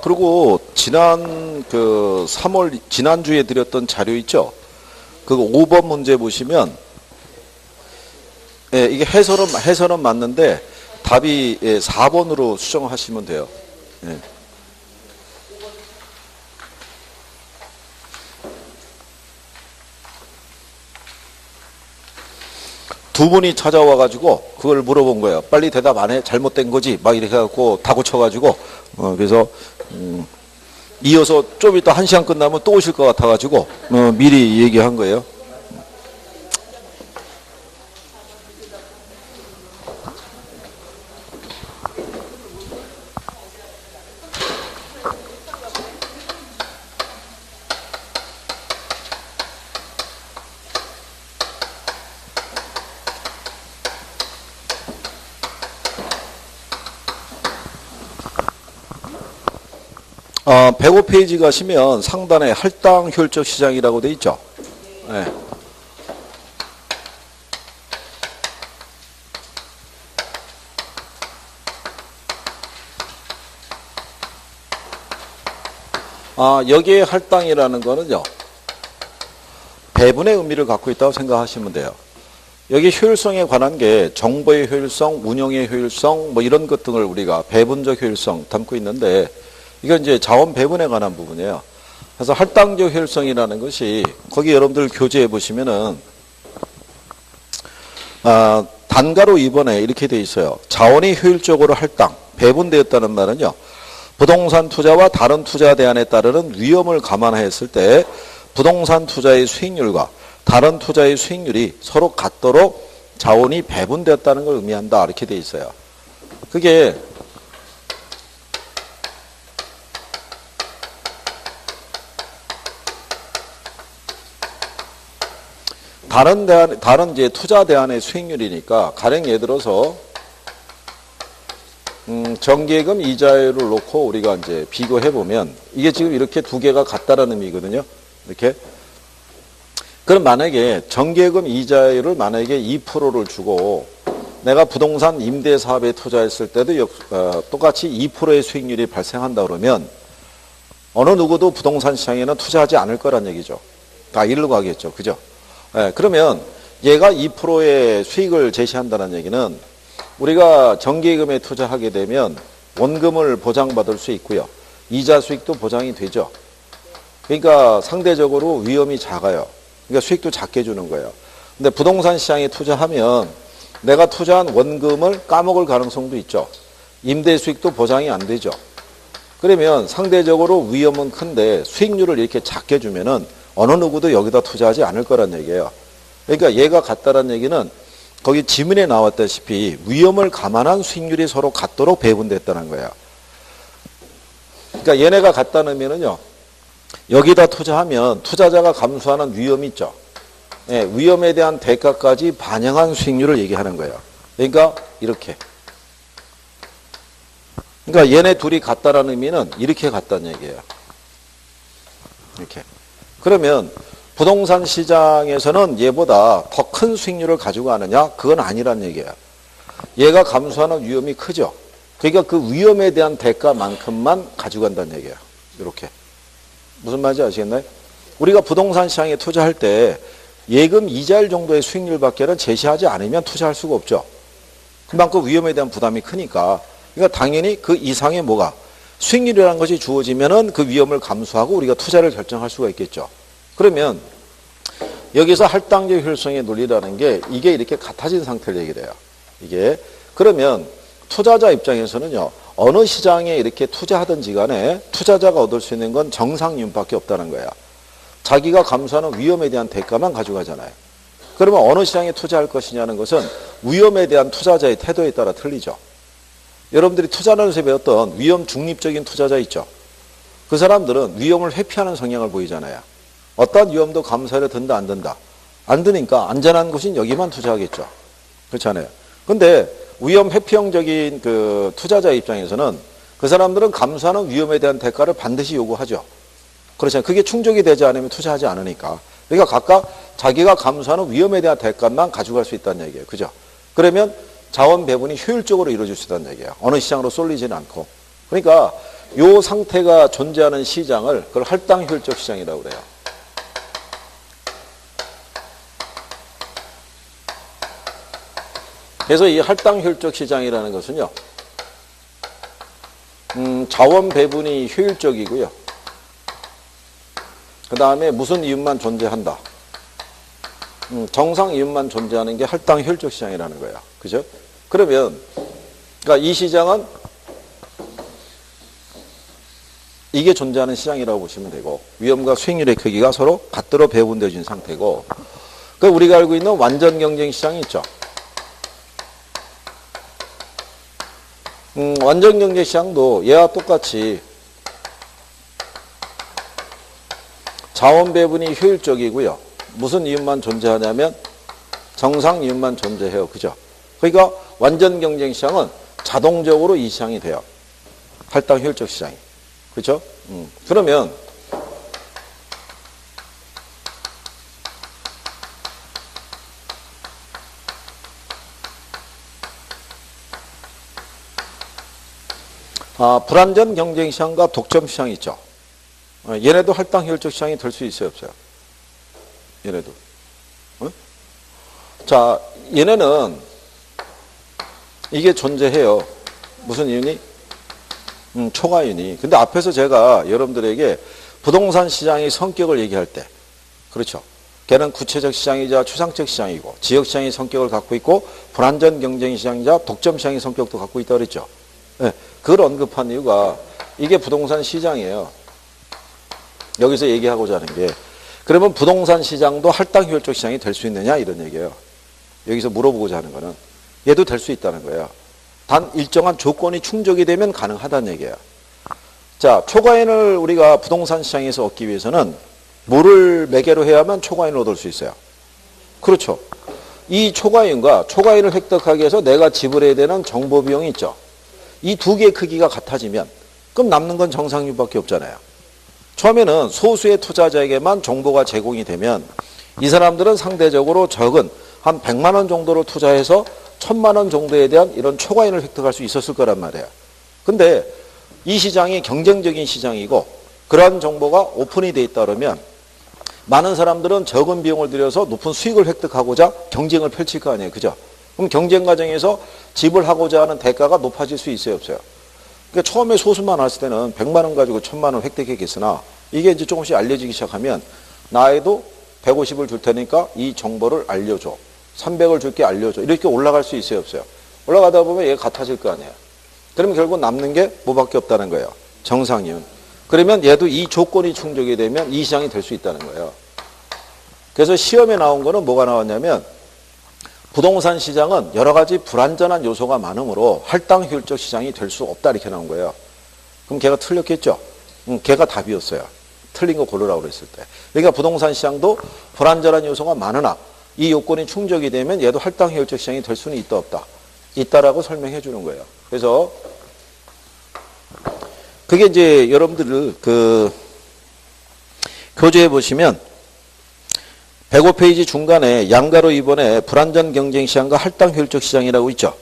그리고 지난 3월, 지난주에 드렸던 자료 있죠? 그 5번 문제 보시면, 예, 이게 해설은 맞는데, 답이 4번으로 수정하시면 돼요. 예. 두 분이 찾아와가지고 그걸 물어본 거예요. 빨리 대답 안 해? 잘못된 거지? 막 이렇게 해갖고 다 고쳐가지고, 그래서, 이어서 좀 이따 1시간 끝나면 또 오실 것 같아가지고, 미리 얘기한 거예요. 어, 105페이지 가시면 상단에 할당 효율적 시장이라고 돼 있죠. 네. 여기에 할당이라는 거는요, 배분의 의미를 갖고 있다고 생각하시면 돼요. 여기 효율성에 관한 게 정보의 효율성, 운영의 효율성, 뭐 이런 것 등을 우리가 배분적 효율성 담고 있는데, 이건 이제 자원 배분에 관한 부분이에요. 그래서 할당적 효율성이라는 것이 거기 여러분들 교재에 보시면은 단가로 2번에 이렇게 돼 있어요. 자원이 효율적으로 할당, 배분되었다는 말은요, 부동산 투자와 다른 투자 대안에 따르는 위험을 감안했을 때 부동산 투자의 수익률과 다른 투자의 수익률이 서로 같도록 자원이 배분되었다는 걸 의미한다. 이렇게 돼 있어요. 그게 다른 이제 투자 대안의 수익률이니까, 가령 예를 들어서, 정기예금 이자율을 놓고 우리가 이제 비교해보면, 이게 지금 이렇게 두 개가 같다라는 의미거든요. 이렇게. 그럼 만약에 정기예금 이자율을 만약에 2%를 주고, 내가 부동산 임대 사업에 투자했을 때도 똑같이 2%의 수익률이 발생한다 그러면, 어느 누구도 부동산 시장에는 투자하지 않을 거란 얘기죠. 다 이리로 가겠죠. 그죠? 네, 그러면 얘가 2%의 수익을 제시한다는 얘기는 우리가 정기예금에 투자하게 되면 원금을 보장받을 수 있고요. 이자 수익도 보장이 되죠. 그러니까 상대적으로 위험이 작아요. 그러니까 수익도 작게 주는 거예요. 근데 부동산 시장에 투자하면 내가 투자한 원금을 까먹을 가능성도 있죠. 임대 수익도 보장이 안 되죠. 그러면 상대적으로 위험은 큰데 수익률을 이렇게 작게 주면은 어느 누구도 여기다 투자하지 않을 거란 얘기예요. 그러니까 얘가 같다란 얘기는 거기 지문에 나왔다시피 위험을 감안한 수익률이 서로 같도록 배분됐다는 거예요. 그러니까 얘네가 같다는 의미는요, 여기다 투자하면 투자자가 감수하는 위험이 있죠. 예, 위험에 대한 대가까지 반영한 수익률을 얘기하는 거예요. 그러니까 이렇게. 그러니까 얘네 둘이 같다라는 의미는 이렇게 같다는 얘기예요. 이렇게. 그러면 부동산 시장에서는 얘보다 더 큰 수익률을 가지고 가느냐? 그건 아니란 얘기예요. 얘가 감수하는 위험이 크죠. 그러니까 그 위험에 대한 대가만큼만 가지고 간다는 얘기예요. 이렇게. 무슨 말인지 아시겠나요? 우리가 부동산 시장에 투자할 때 예금 이자율 정도의 수익률밖에는 제시하지 않으면 투자할 수가 없죠. 그만큼 위험에 대한 부담이 크니까. 그러니까 당연히 그 이상의 뭐가 수익률이라는 것이 주어지면은 그 위험을 감수하고 우리가 투자를 결정할 수가 있겠죠. 그러면 여기서 할당적 효율성의 논리라는 게 이게 이렇게 같아진 상태를 얘기를 해요. 이게. 그러면 투자자 입장에서는요, 어느 시장에 이렇게 투자하든지 간에 투자자가 얻을 수 있는 건 정상이윤밖에 없다는 거예요. 자기가 감수하는 위험에 대한 대가만 가져가잖아요. 그러면 어느 시장에 투자할 것이냐는 것은 위험에 대한 투자자의 태도에 따라 틀리죠. 여러분들이 투자하면서 배웠던 위험 중립적인 투자자 있죠. 그 사람들은 위험을 회피하는 성향을 보이잖아요. 어떤 위험도 감수해야 든다 안 든다. 안 드니까 안전한 곳인 여기만 투자하겠죠. 그렇잖아요. 근데 위험 회피형적인 그 투자자 입장에서는 그 사람들은 감수하는 위험에 대한 대가를 반드시 요구하죠. 그렇잖아요. 그게 충족이 되지 않으면 투자하지 않으니까. 그러니까 각각 자기가 감수하는 위험에 대한 대가만 가져갈 수 있다는 얘기예요. 그죠? 그러면 자원 배분이 효율적으로 이루어질 수 있다는 얘기예요. 어느 시장으로 쏠리지는 않고. 그러니까 요 상태가 존재하는 시장을 그걸 할당효율적 시장이라고 그래요. 그래서 이 할당효율적 시장이라는 것은요, 자원 배분이 효율적이고요. 그 다음에 무슨 이윤만 존재한다. 정상 이윤만 존재하는 게 할당효율적 시장이라는 거야. 그죠? 그러면, 그러니까 이 시장은 이게 존재하는 시장이라고 보시면 되고, 위험과 수익률의 크기가 서로 받들어 배분되어진 상태고, 그 우리가 알고 있는 완전 경쟁 시장이 있죠. 완전 경쟁 시장도 얘와 똑같이 자원 배분이 효율적이고요. 무슨 이윤만 존재하냐면 정상 이윤만 존재해요. 그죠? 그러니까 완전 경쟁 시장은 자동적으로 이 시장이 돼요. 할당 효율적 시장이. 그렇죠? 그러면 불완전 경쟁 시장과 독점 시장이 있죠. 얘네도 할당 효율적 시장이 될 수 있어요, 없어요? 얘네도. 자, 얘네는 이게 존재해요. 무슨 이윤이? 초과이윤이. 근데 앞에서 제가 여러분들에게 부동산 시장의 성격을 얘기할 때, 그렇죠. 걔는 구체적 시장이자 추상적 시장이고, 지역 시장의 성격을 갖고 있고, 불완전 경쟁 시장이자 독점 시장의 성격도 갖고 있다고 그랬죠. 네, 그걸 언급한 이유가 이게 부동산 시장이에요. 여기서 얘기하고자 하는 게, 그러면 부동산 시장도 할당 효율적 시장이 될 수 있느냐 이런 얘기예요. 여기서 물어보고자 하는 거는 얘도 될 수 있다는 거예요. 단 일정한 조건이 충족이 되면 가능하다는 얘기예요. 자, 초과인을 우리가 부동산 시장에서 얻기 위해서는 뭐를 매개로 해야만 초과인을 얻을 수 있어요? 그렇죠. 이 초과인과 초과인을 획득하기 위해서 내가 지불해야 되는 정보 비용이 있죠. 이 두 개의 크기가 같아지면 그럼 남는 건 정상이윤밖에 없잖아요. 처음에는 소수의 투자자에게만 정보가 제공이 되면 이 사람들은 상대적으로 적은 한 100만 원 정도로 투자해서 1000만 원 정도에 대한 이런 초과인을 획득할 수 있었을 거란 말이에요. 근데 이 시장이 경쟁적인 시장이고 그러한 정보가 오픈이 돼 있다 그러면 많은 사람들은 적은 비용을 들여서 높은 수익을 획득하고자 경쟁을 펼칠 거 아니에요. 그죠? 그럼 경쟁 과정에서 지불하고자 하는 대가가 높아질 수 있어요, 없어요? 그러니까 처음에 소수만 했을 때는 100만 원 가지고 1000만 원 획득했겠으나 이게 이제 조금씩 알려지기 시작하면 나에도 150을 줄 테니까 이 정보를 알려줘. 300을 줄게 알려줘. 이렇게 올라갈 수 있어요, 없어요? 올라가다 보면 얘가 같아질 거 아니에요. 그러면 결국 남는 게 뭐밖에 없다는 거예요. 정상이윤. 그러면 얘도 이 조건이 충족이 되면 이 시장이 될 수 있다는 거예요. 그래서 시험에 나온 거는 뭐가 나왔냐면 부동산 시장은 여러 가지 불완전한 요소가 많으므로 할당 효율적 시장이 될 수 없다 이렇게 나온 거예요. 그럼 걔가 틀렸겠죠? 걔가 답이었어요. 틀린 거 고르라고 그랬을 때. 그러니까 부동산 시장도 불완전한 요소가 많으나 이 요건이 충족이 되면 얘도 할당 효율적 시장이 될 수는 있다 없다. 있다라고 설명해 주는 거예요. 그래서 그게 이제 여러분들 교재에 보시면 105페이지 중간에 양가로 2번에 불완전 경쟁 시장과 할당 효율적 시장이라고 있죠.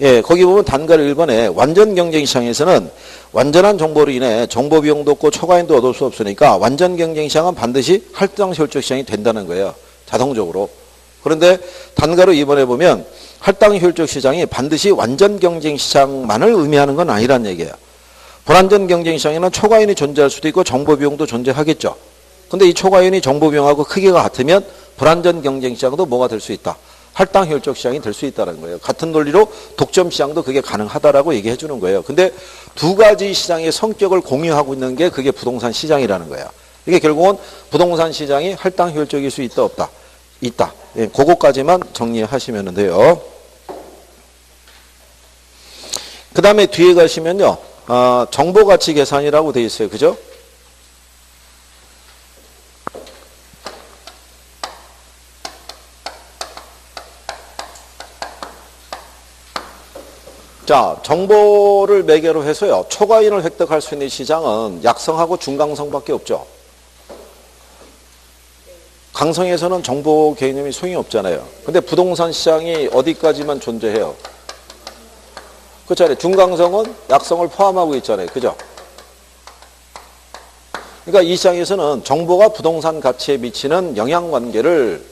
예, 거기 보면 단가로 1번에 완전 경쟁 시장에서는 완전한 정보로 인해 정보 비용도 없고 초과인도 얻을 수 없으니까 완전 경쟁 시장은 반드시 할당 효율적 시장이 된다는 거예요. 자동적으로. 그런데 단가로 2번에 보면 할당 효율적 시장이 반드시 완전 경쟁 시장만을 의미하는 건 아니란 얘기예요. 불완전 경쟁 시장에는 초과인이 존재할 수도 있고 정보 비용도 존재하겠죠. 근데 이 초과인이 정보 비용하고 크기가 같으면 불완전 경쟁 시장도 뭐가 될 수 있다? 할당 효율적 시장이 될 수 있다는 거예요. 같은 논리로 독점 시장도 그게 가능하다라고 얘기해 주는 거예요. 근데 두 가지 시장의 성격을 공유하고 있는 게 그게 부동산 시장이라는 거예요. 이게 결국은 부동산 시장이 할당 효율적일 수 있다 없다? 있다. 예, 그거까지만 정리하시면 돼요. 그 다음에 뒤에 가시면요. 정보가치 계산이라고 돼 있어요. 그죠? 자, 정보를 매개로 해서요. 초과인을 획득할 수 있는 시장은 약성하고 중강성밖에 없죠. 강성에서는 정보 개념이 소용이 없잖아요. 근데 부동산 시장이 어디까지만 존재해요? 그렇잖아요. 중강성은 약성을 포함하고 있잖아요. 그죠? 그러니까 이 시장에서는 정보가 부동산 가치에 미치는 영향관계를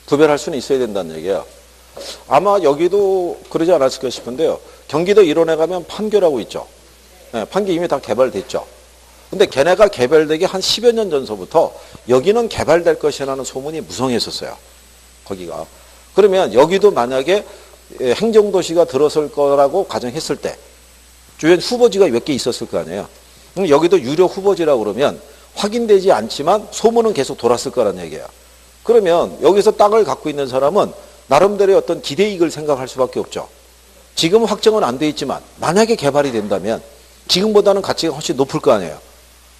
구별할 수는 있어야 된다는 얘기예요. 아마 여기도 그러지 않았을까 싶은데요. 경기도 일원에 가면 판교라고 있죠. 네, 판교 이미 다 개발됐죠. 근데 걔네가 개발되기 한 10여 년 전서부터 여기는 개발될 것이라는 소문이 무성했었어요. 거기가. 그러면 여기도 만약에 행정도시가 들어설 거라고 가정했을 때 주변 후보지가 몇 개 있었을 거 아니에요. 그럼 여기도 유료 후보지라고 그러면 확인되지 않지만 소문은 계속 돌았을 거란 얘기예요. 그러면 여기서 땅을 갖고 있는 사람은 나름대로의 어떤 기대이익을 생각할 수밖에 없죠. 지금 확정은 안 돼 있지만 만약에 개발이 된다면 지금보다는 가치가 훨씬 높을 거 아니에요.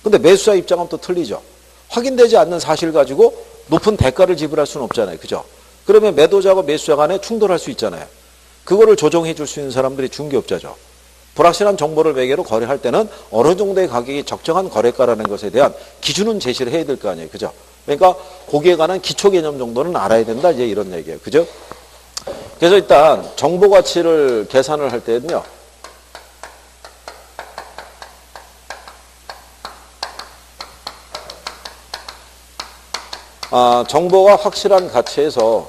근데 매수자 입장은 또 틀리죠. 확인되지 않는 사실 가지고 높은 대가를 지불할 수는 없잖아요. 그죠? 그러면 매도자하고 매수자 간에 충돌할 수 있잖아요. 그거를 조정해 줄 수 있는 사람들이 중개업자죠. 불확실한 정보를 매개로 거래할 때는 어느 정도의 가격이 적정한 거래가라는 것에 대한 기준은 제시를 해야 될 거 아니에요. 그죠? 그러니까 거기에 관한 기초 개념 정도는 알아야 된다. 이제 이런 얘기예요. 그죠? 그래서 일단 정보 가치를 계산을 할 때는요. 정보가 확실한 가치에서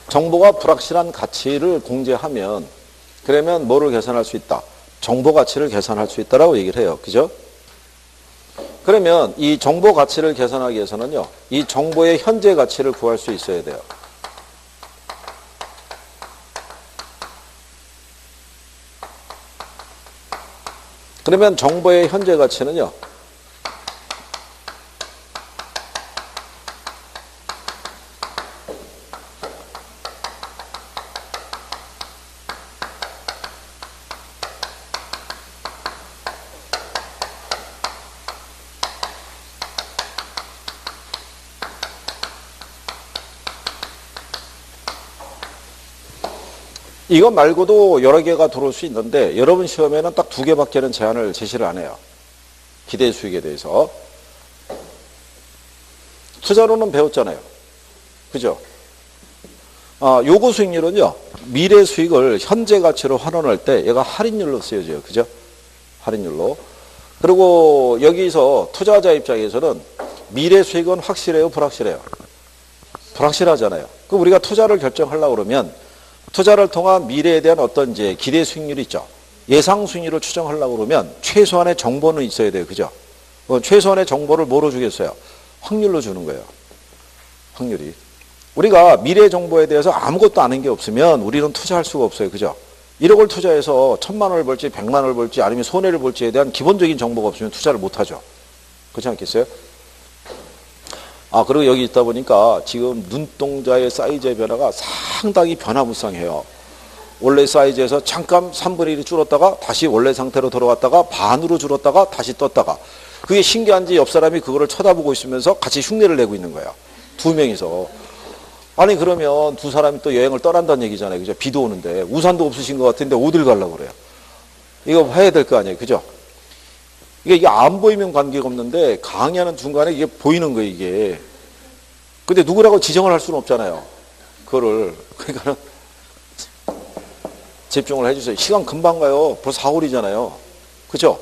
정보가 불확실한 가치를 공제하면 그러면 뭐를 계산할 수 있다? 정보 가치를 계산할 수 있다라고 얘기를 해요. 그죠? 그러면 이 정보 가치를 계산하기 위해서는요. 이 정보의 현재 가치를 구할 수 있어야 돼요. 그러면 정보의 현재 가치는요. 이거 말고도 여러 개가 들어올 수 있는데 여러분 시험에는 딱 2개밖에는 제한을 제시를 안 해요. 기대 수익에 대해서. 투자로는 배웠잖아요. 그죠? 요구 수익률은요. 미래 수익을 현재 가치로 환원할 때 얘가 할인율로 쓰여져요. 그죠? 할인율로. 그리고 여기서 투자자 입장에서는 미래 수익은 확실해요? 불확실해요? 불확실하잖아요. 그럼 우리가 투자를 결정하려고 그러면 투자를 통한 미래에 대한 어떤 이제 기대 수익률이 있죠. 예상 수익률을 추정하려고 그러면 최소한의 정보는 있어야 돼요. 그죠? 최소한의 정보를 뭐로 주겠어요? 확률로 주는 거예요. 확률이. 우리가 미래 정보에 대해서 아무것도 아는 게 없으면 우리는 투자할 수가 없어요. 그죠? 1억을 투자해서 1,000만 원을 벌지 100만 원을 벌지 아니면 손해를 볼지에 대한 기본적인 정보가 없으면 투자를 못 하죠. 그렇지 않겠어요? 그리고 여기 있다 보니까 지금 눈동자의 사이즈의 변화가 상당히 변화무쌍해요. 원래 사이즈에서 잠깐 3분의 1이 줄었다가 다시 원래 상태로 돌아왔다가 반으로 줄었다가 다시 떴다가 그게 신기한지 옆 사람이 그거를 쳐다보고 있으면서 같이 흉내를 내고 있는 거예요. 2명이서. 아니 그러면 두 사람이 또 여행을 떠난다는 얘기잖아요. 그죠? 비도 오는데 우산도 없으신 것 같은데 어딜 가려고 그래요. 이거 해야 될 거 아니에요. 그죠? 이게 안 보이면 관계가 없는데 강의하는 중간에 이게 보이는 거예요, 이게. 근데 누구라고 지정을 할 수는 없잖아요. 그거를. 그러니까는 집중을 해주세요. 시간 금방 가요. 벌써 4월이잖아요. 그죠?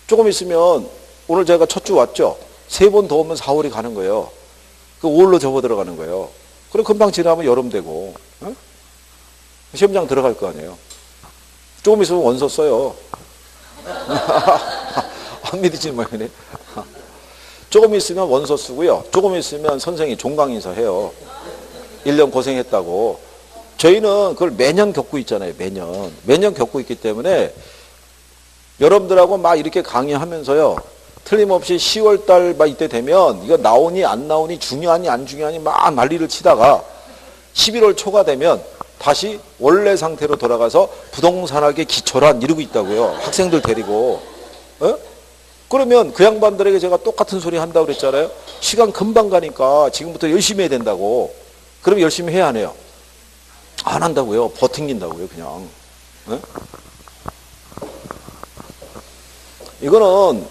조금 있으면 오늘 제가 첫 주 왔죠? 3번 더 오면 4월이 가는 거예요. 그 5월로 접어 들어가는 거예요. 그리고 금방 지나면 여름 되고. 어? 시험장 들어갈 거 아니에요. 조금 있으면 원서 써요. 안 믿으지 말네. 조금 있으면 원서 쓰고요. 조금 있으면 선생이 종강인사 해요. 1년 고생했다고. 저희는 그걸 매년 겪고 있잖아요. 매년. 매년 겪고 있기 때문에 여러분들하고 막 이렇게 강의하면서요. 틀림없이 10월달 막 이때 되면 이거 나오니 안 나오니 중요하니 안 중요하니 막 난리를 치다가 11월 초가 되면 다시 원래 상태로 돌아가서 부동산학의 기초란 이러고 있다고요. 학생들 데리고. 어? 그러면 그 양반들에게 제가 똑같은 소리 한다고 그랬잖아요. 시간 금방 가니까 지금부터 열심히 해야 된다고. 그럼 열심히 해야 하네요. 안 한다고요. 버팅긴다고요. 그냥. 어? 이거는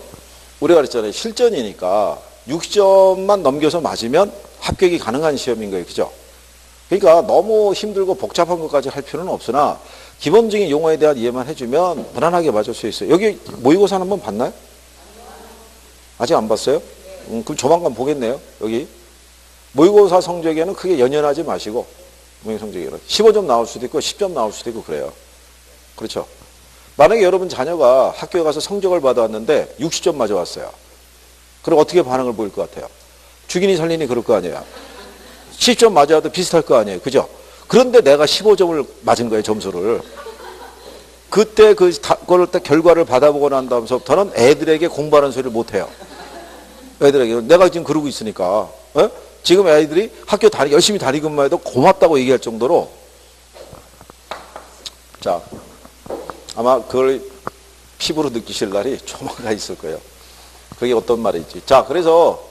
우리가 그랬잖아요. 실전이니까 60점만 넘겨서 맞으면 합격이 가능한 시험인 거예요. 그죠? 그러니까 너무 힘들고 복잡한 것까지 할 필요는 없으나 기본적인 용어에 대한 이해만 해주면 무난하게 맞을 수 있어요. 여기 모의고사 한번 봤나요? 아직 안 봤어요? 그럼 조만간 보겠네요. 여기 모의고사 성적에는 크게 연연하지 마시고 모의 성적에는 15점 나올 수도 있고 10점 나올 수도 있고 그래요. 그렇죠? 만약에 여러분 자녀가 학교에 가서 성적을 받아왔는데 60점 맞아왔어요. 그럼 어떻게 반응을 보일 것 같아요? 죽이니 살리니 그럴 거 아니에요. 10점 맞아도 비슷할 거 아니에요. 그죠? 그런데 내가 15점을 맞은 거예요, 점수를. 그때 그걸 딱 결과를 받아보고 난 다음서부터는 애들에게 공부하는 소리를 못 해요. 애들에게. 내가 지금 그러고 있으니까. 에? 지금 애들이 학교 열심히 다니기만 해도 고맙다고 얘기할 정도로. 자, 아마 그걸 피부로 느끼실 날이 조만간 있을 거예요. 그게 어떤 말인지. 자, 그래서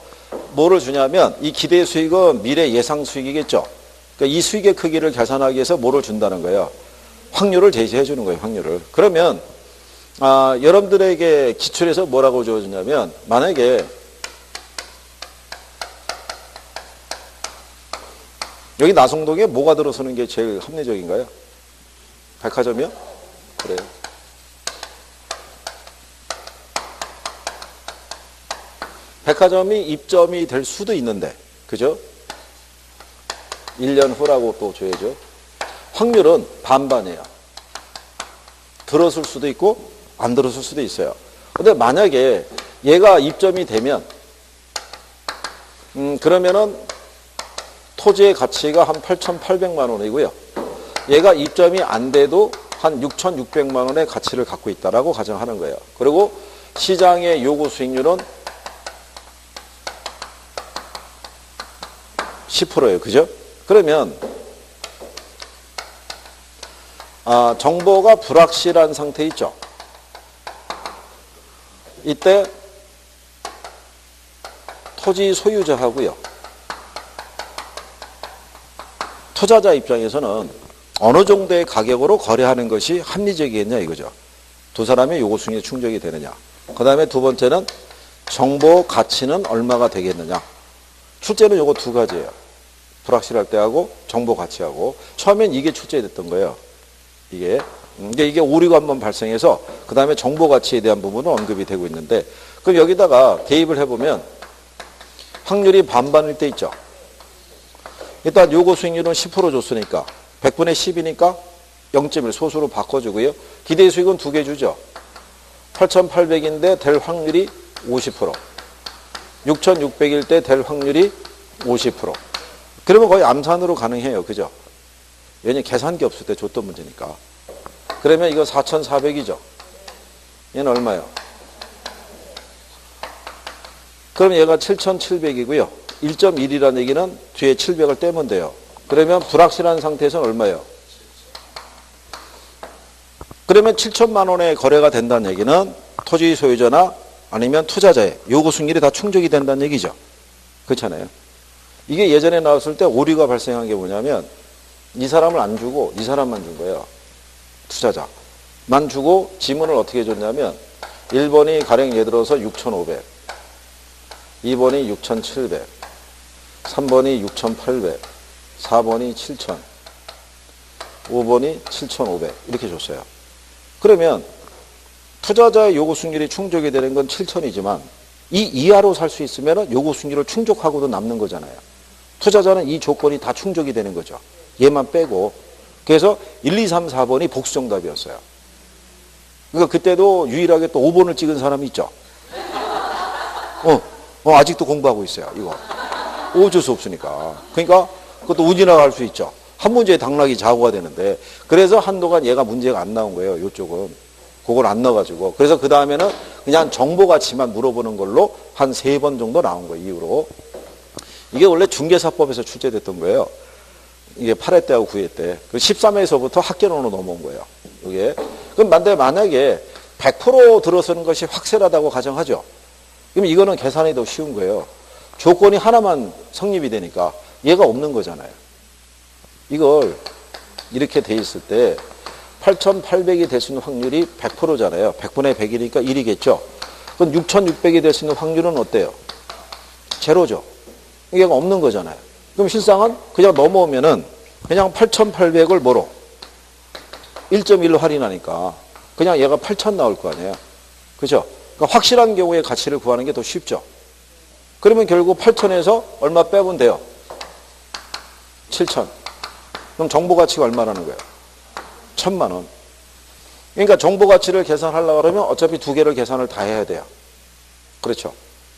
뭐를 주냐면 이 기대 수익은 미래 예상 수익이겠죠. 그러니까 이 수익의 크기를 계산하기 위해서 뭐를 준다는 거예요. 확률을 제시해 주는 거예요. 확률을. 그러면 여러분들에게 기출에서 뭐라고 주어지냐면 만약에 여기 나성동에 뭐가 들어서는 게 제일 합리적인가요? 백화점이요? 그래요. 백화점이 입점이 될 수도 있는데, 그죠? 1년 후라고 또 줘야죠. 확률은 반반이에요. 들었을 수도 있고, 안 들었을 수도 있어요. 근데 만약에 얘가 입점이 되면, 그러면은 토지의 가치가 한 8,800만 원이고요. 얘가 입점이 안 돼도 한 6,600만 원의 가치를 갖고 있다라고 가정하는 거예요. 그리고 시장의 요구 수익률은 10%예요. 그죠? 그러면 정보가 불확실한 상태 있죠. 이때 토지 소유자하고요. 투자자 입장에서는 어느 정도의 가격으로 거래하는 것이 합리적이겠냐 이거죠. 두 사람의 요구 수익이 충족이 되느냐. 그 다음에 두 번째는 정보 가치는 얼마가 되겠느냐. 출제는 요거 두 가지예요. 불확실할 때하고 정보 가치하고. 처음엔 이게 출제됐던 거예요. 이게 오류가 한번 발생해서 그 다음에 정보 가치에 대한 부분은 언급이 되고 있는데, 그럼 여기다가 대입을 해보면 확률이 반반일 때 있죠. 일단 요구 수익률은 10% 줬으니까 100분의 10이니까 0.1 소수로 바꿔주고요. 기대 수익은 두 개 주죠. 8,800인데 될 확률이 50%. 6,600일 때 될 확률이 50%. 그러면 거의 암산으로 가능해요. 그죠? 왜냐면 계산기 없을 때 줬던 문제니까. 그러면 이거 4,400이죠. 얘는 얼마예요? 그럼 얘가 7,700이고요. 1.1이라는 얘기는 뒤에 700을 떼면 돼요. 그러면 불확실한 상태에서는 얼마예요? 그러면 7천만 원의 거래가 된다는 얘기는 토지 소유자나 아니면 투자자의 요구 수익률이 다 충족이 된다는 얘기죠. 그렇잖아요. 이게 예전에 나왔을 때 오류가 발생한 게 뭐냐면 이 사람을 안 주고 이 사람만 준 거예요. 투자자만 주고 지문을 어떻게 줬냐면 1번이 가령 예를 들어서 6,500, 2번이 6,700, 3번이 6,800, 4번이 7,000, 5번이 7,500 이렇게 줬어요. 그러면 투자자의 요구 수익률이 충족이 되는 건 7,000이지만 이 이하로 살 수 있으면 요구 수익률을 충족하고도 남는 거잖아요. 투자자는 이 조건이 다 충족이 되는 거죠. 얘만 빼고. 그래서 1, 2, 3, 4번이 복수 정답이었어요. 그러니까 그때도 유일하게 또 5번을 찍은 사람이 있죠. 아직도 공부하고 있어요. 이거. 어쩔 수 없으니까. 그러니까 그것도 운이나 갈 수 있죠. 한 문제에 당락이 좌우가 되는데, 그래서 한동안 얘가 문제가 안 나온 거예요. 이쪽은. 그걸 안 넣어가지고. 그래서 그 다음에는 그냥 정보 가치만 물어보는 걸로 한 3번 정도 나온 거예요. 이후로. 이게 원래 중개사법에서 출제됐던 거예요. 이게 8회 때하고 9회 때. 그 13회에서부터 학개론으로 넘어온 거예요. 이게. 그럼 만약에 100% 들어서는 것이 확실하다고 가정하죠. 그럼 이거는 계산이 더 쉬운 거예요. 조건이 하나만 성립이 되니까 얘가 없는 거잖아요. 이걸 이렇게 돼 있을 때 8,800이 될 수 있는 확률이 100%잖아요. 100분의 100이니까 1이겠죠. 그럼 6,600이 될 수 있는 확률은 어때요? 제로죠. 이게 없는 거잖아요. 그럼 실상은 그냥 넘어오면은 그냥 8,800을 뭐로? 1.1로 할인하니까 그냥 얘가 8,000 나올 거 아니에요. 그죠? 그러니까 확실한 경우에 가치를 구하는 게 더 쉽죠. 그러면 결국 8,000에서 얼마 빼면 돼요? 7,000. 그럼 정보 가치가 얼마라는 거예요? 1,000만 원. 그러니까 정보 가치를 계산하려고 그러면 어차피 두 개를 계산을 다 해야 돼요. 그렇죠?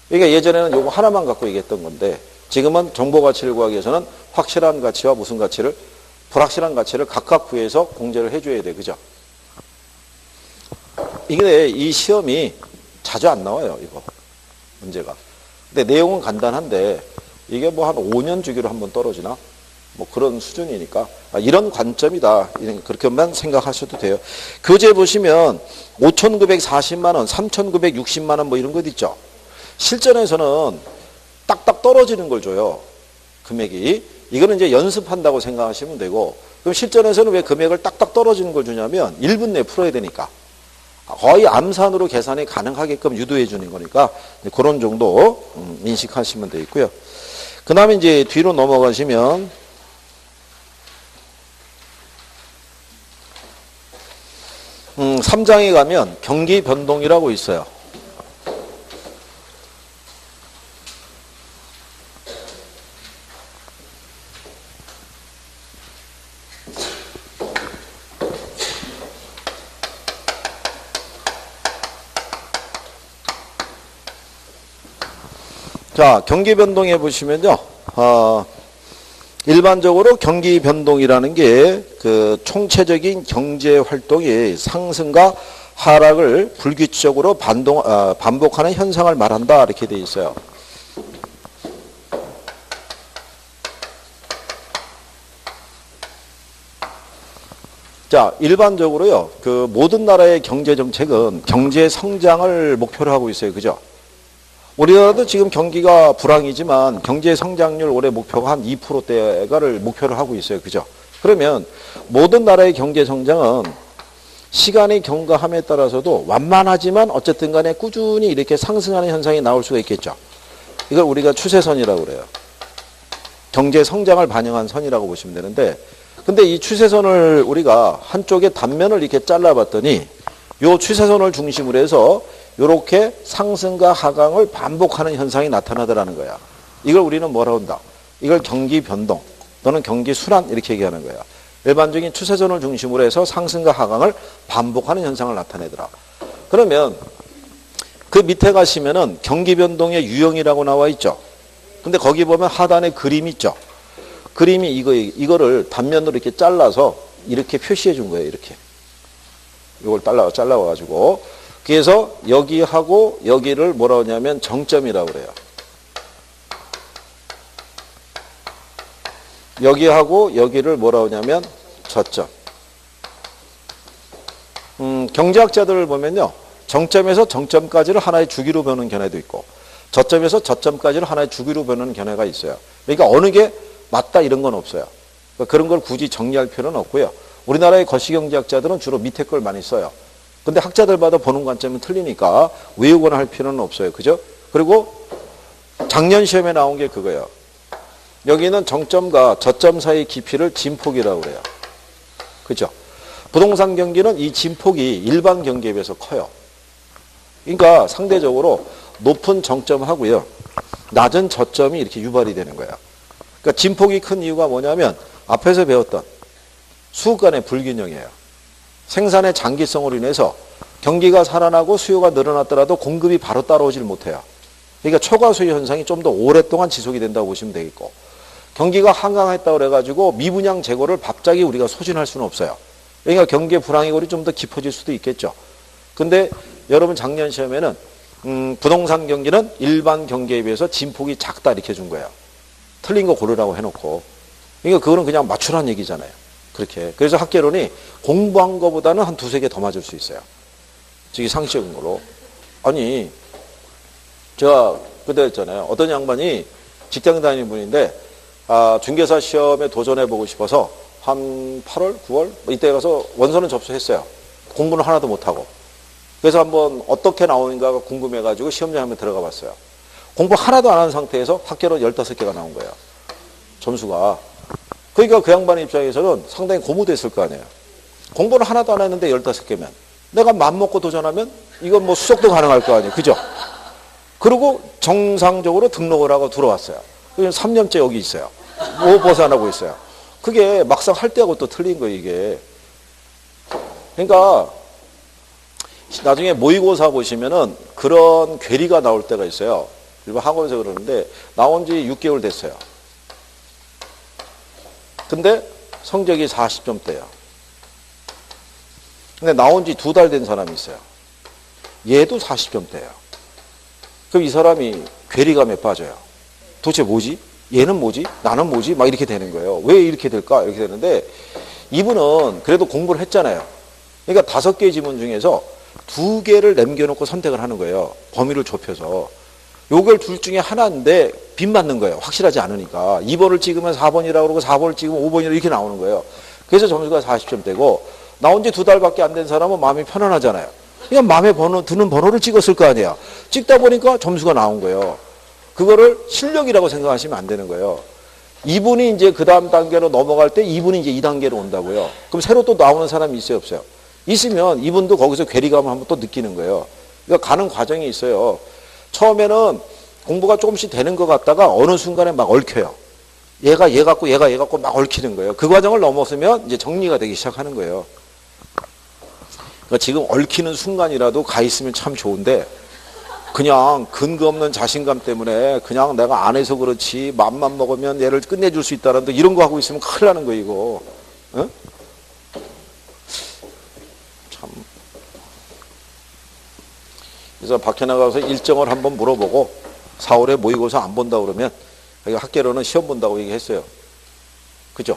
그러니까 예전에는 요거 하나만 갖고 얘기했던 건데 지금은 정보 가치를 구하기 위해서는 확실한 가치와 무슨 가치를? 불확실한 가치를 각각 구해서 공제를 해줘야 돼. 그죠? 이게 이 시험이 자주 안 나와요. 이거 문제가. 근데 내용은 간단한데 이게 뭐 한 5년 주기로 한번 떨어지나? 뭐 그런 수준이니까 이런 관점이다. 그렇게만 생각하셔도 돼요. 교재 보시면 5,940만 원, 3,960만 원 뭐 이런 것 있죠. 실전에서는 딱딱 떨어지는 걸 줘요. 금액이. 이거는 이제 연습한다고 생각하시면 되고 그럼 실전에서는 왜 금액을 딱딱 떨어지는 걸 주냐면 1분 내에 풀어야 되니까. 거의 암산으로 계산이 가능하게끔 유도해 주는 거니까 그런 정도 인식하시면 되겠고요. 그 다음에 이제 뒤로 넘어가시면 3장에 가면 경기 변동이라고 있어요. 자, 경기 변동에 보시면요. 일반적으로 경기 변동이라는 게 그 총체적인 경제 활동의 상승과 하락을 불규칙적으로 반복하는 현상을 말한다. 이렇게 돼 있어요. 자, 일반적으로요. 그 모든 나라의 경제 정책은 경제 성장을 목표로 하고 있어요. 그죠? 우리나라도 지금 경기가 불황이지만 경제 성장률 올해 목표가 한 2%대가를 목표로 하고 있어요. 그죠? 그러면 모든 나라의 경제 성장은 시간이 경과함에 따라서도 완만하지만 어쨌든 간에 꾸준히 이렇게 상승하는 현상이 나올 수가 있겠죠. 이걸 우리가 추세선이라고 그래요. 경제 성장을 반영한 선이라고 보시면 되는데 근데 이 추세선을 우리가 한쪽에 단면을 이렇게 잘라봤더니 이 추세선을 중심으로 해서 이렇게 상승과 하강을 반복하는 현상이 나타나더라는 거야. 이걸 우리는 뭐라고 한다? 이걸 경기 변동 또는 경기 순환 이렇게 얘기하는 거야. 일반적인 추세선을 중심으로 해서 상승과 하강을 반복하는 현상을 나타내더라. 그러면 그 밑에 가시면은 경기 변동의 유형이라고 나와 있죠. 근데 거기 보면 하단에 그림 있죠. 그림이 이거를 단면으로 이렇게 잘라서 이렇게 표시해 준 거예요. 이렇게. 이걸 잘라와가지고. 그래서 여기하고 여기를 뭐라고 하냐면 정점이라고 그래요. 여기하고 여기를 뭐라고 하냐면 저점. 경제학자들을 보면요. 정점에서 정점까지를 하나의 주기로 보는 견해도 있고 저점에서 저점까지를 하나의 주기로 보는 견해가 있어요. 그러니까 어느 게 맞다 이런 건 없어요. 그러니까 그런 걸 굳이 정리할 필요는 없고요. 우리나라의 거시경제학자들은 주로 밑에 걸 많이 써요. 근데 학자들마다 보는 관점은 틀리니까 외우거나 할 필요는 없어요. 그죠? 그리고 작년 시험에 나온 게 그거예요. 여기는 정점과 저점 사이 깊이를 진폭이라고 그래요. 그죠? 부동산 경기는 이 진폭이 일반 경기에 비해서 커요. 그러니까 상대적으로 높은 정점하고요. 낮은 저점이 이렇게 유발이 되는 거예요. 그러니까 진폭이 큰 이유가 뭐냐면 앞에서 배웠던 수급 간의 불균형이에요. 생산의 장기성으로 인해서 경기가 살아나고 수요가 늘어났더라도 공급이 바로 따라오질 못해요. 그러니까 초과 수요 현상이 좀 더 오랫동안 지속이 된다고 보시면 되겠고 경기가 한강했다고 그래가지고 미분양 재고를 갑자기 우리가 소진할 수는 없어요. 그러니까 경기의 불황의 골이 좀 더 깊어질 수도 있겠죠. 근데 여러분 작년 시험에는 부동산 경기는 일반 경기에 비해서 진폭이 작다 이렇게 준 거예요. 틀린 거 고르라고 해놓고. 그러니까 그거는 그냥 맞추라는 얘기잖아요. 그렇게. 그래서 학계론이 공부한 거보다는 한 두세 개 더 맞을 수 있어요. 저기 상식적인 걸로. 아니, 제가 그때 했잖아요. 어떤 양반이 직장 다니는 분인데, 중개사 시험에 도전해보고 싶어서 한 8월, 9월? 이때 가서 원서는 접수했어요. 공부는 하나도 못하고. 그래서 한번 어떻게 나오는가가 궁금해가지고 시험장에 한번 들어가 봤어요. 공부 하나도 안 한 상태에서 학계론 15개가 나온 거예요. 점수가. 그러니까 그 양반 입장에서는 상당히 고무됐을 거 아니에요. 공부를 하나도 안 했는데 15개면. 내가 맘먹고 도전하면 이건 뭐 수석도 가능할 거 아니에요. 그죠? 그리고 정상적으로 등록을 하고 들어왔어요. 3년째 여기 있어요. 뭐 벗어나고 있어요. 그게 막상 할 때하고 또 틀린 거예요, 이게. 그러니까 나중에 모의고사 보시면은 그런 괴리가 나올 때가 있어요. 일반 학원에서 그러는데 나온 지 6개월 됐어요. 근데 성적이 40점대예요. 근데 나온 지 2달 된 사람이 있어요. 얘도 40점대예요. 그럼 이 사람이 괴리감에 빠져요. 도대체 뭐지? 얘는 뭐지? 나는 뭐지? 막 이렇게 되는 거예요. 왜 이렇게 될까? 이렇게 되는데 이분은 그래도 공부를 했잖아요. 그러니까 5개 지문 중에서 2개를 남겨놓고 선택을 하는 거예요. 범위를 좁혀서. 요걸 둘 중에 하나인데 빗 맞는 거예요. 확실하지 않으니까. 2번을 찍으면 4번이라고 그러고 4번을 찍으면 5번이라고 이렇게 나오는 거예요. 그래서 점수가 40점대고 나온 지 2달밖에 안 된 사람은 마음이 편안하잖아요. 그냥 마음에 드는 번호를 찍었을 거 아니에요. 찍다 보니까 점수가 나온 거예요. 그거를 실력이라고 생각하시면 안 되는 거예요. 이분이 이제 그 다음 단계로 넘어갈 때 이분이 이제 2단계로 온다고요. 그럼 새로 또 나오는 사람이 있어요, 없어요? 있으면 이분도 거기서 괴리감을 한번 또 느끼는 거예요. 그러니까 가는 과정이 있어요. 처음에는 공부가 조금씩 되는 것 같다가 어느 순간에 막 얽혀요. 얘 갖고 막 얽히는 거예요. 그 과정을 넘었으면 이제 정리가 되기 시작하는 거예요. 그러니까 지금 얽히는 순간이라도 가 있으면 참 좋은데 그냥 근거 없는 자신감 때문에 그냥 내가 안 해서 그렇지 맘만 먹으면 얘를 끝내줄 수 있다는 이런 거 하고 있으면 큰일 나는 거예요, 이거. 어? 참. 그래서 밖에 나가서 일정을 한번 물어보고 4월에 모의고사 안 본다 그러면 학계로는 시험 본다고 얘기했어요. 그죠?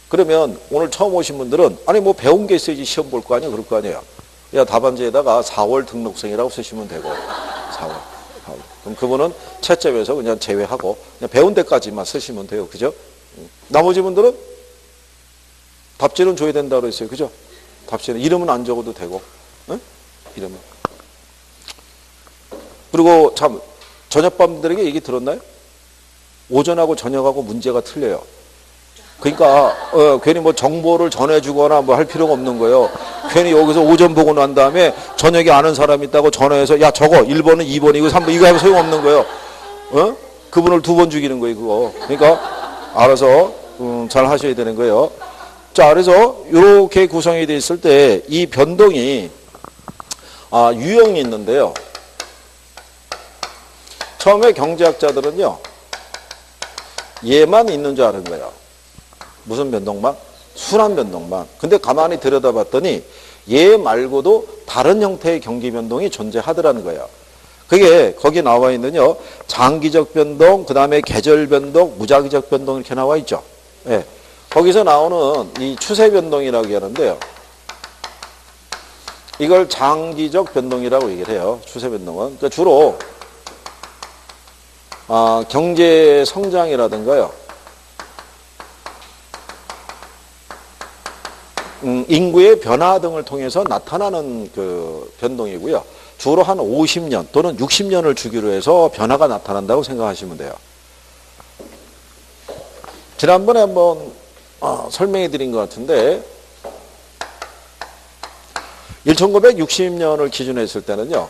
그러면 오늘 처음 오신 분들은 아니 뭐 배운 게 있어야지 시험 볼 거 아니에요? 그럴 거 아니에요? 야, 답안지에다가 4월 등록생이라고 쓰시면 되고 4월. 그럼 그분은 채점에서 그냥 제외하고 그냥 배운 데까지만 쓰시면 돼요. 그죠? 나머지 분들은 답지는 줘야 된다고 그랬어요. 그죠? 답지는 이름은 안 적어도 되고 응? 이름은. 그리고 참 저녁반들에게 얘기 들었나요? 오전하고 저녁하고 문제가 틀려요. 그러니까 괜히 뭐 정보를 전해주거나 뭐 할 필요가 없는 거예요. 괜히 여기서 오전 보고 난 다음에 저녁에 아는 사람 있다고 전화해서 야 저거 1번은 2번이고 3번 이거 하면 소용없는 거예요. 그분을 2번 죽이는 거예요, 그거. 그러니까 알아서 잘 하셔야 되는 거예요. 자, 그래서 이렇게 구성이 되어 있을 때 이 변동이 유형이 있는데요. 처음에 경제학자들은요. 얘만 있는 줄 아는 거예요. 무슨 변동만? 순환 변동만. 근데 가만히 들여다봤더니 얘 말고도 다른 형태의 경기 변동이 존재하더라는 거예요. 그게 거기 나와 있는요. 장기적 변동, 그 다음에 계절 변동, 무작위적 변동 이렇게 나와 있죠. 예. 거기서 나오는 이 추세 변동이라고 하는데요. 이걸 장기적 변동이라고 얘기를 해요. 추세 변동은. 그러니까 주로 경제 성장이라든가요. 인구의 변화 등을 통해서 나타나는 그 변동이고요. 주로 한 50년 또는 60년을 주기로 해서 변화가 나타난다고 생각하시면 돼요. 지난번에 한번 설명해 드린 것 같은데 1960년을 기준으로 했을 때는요.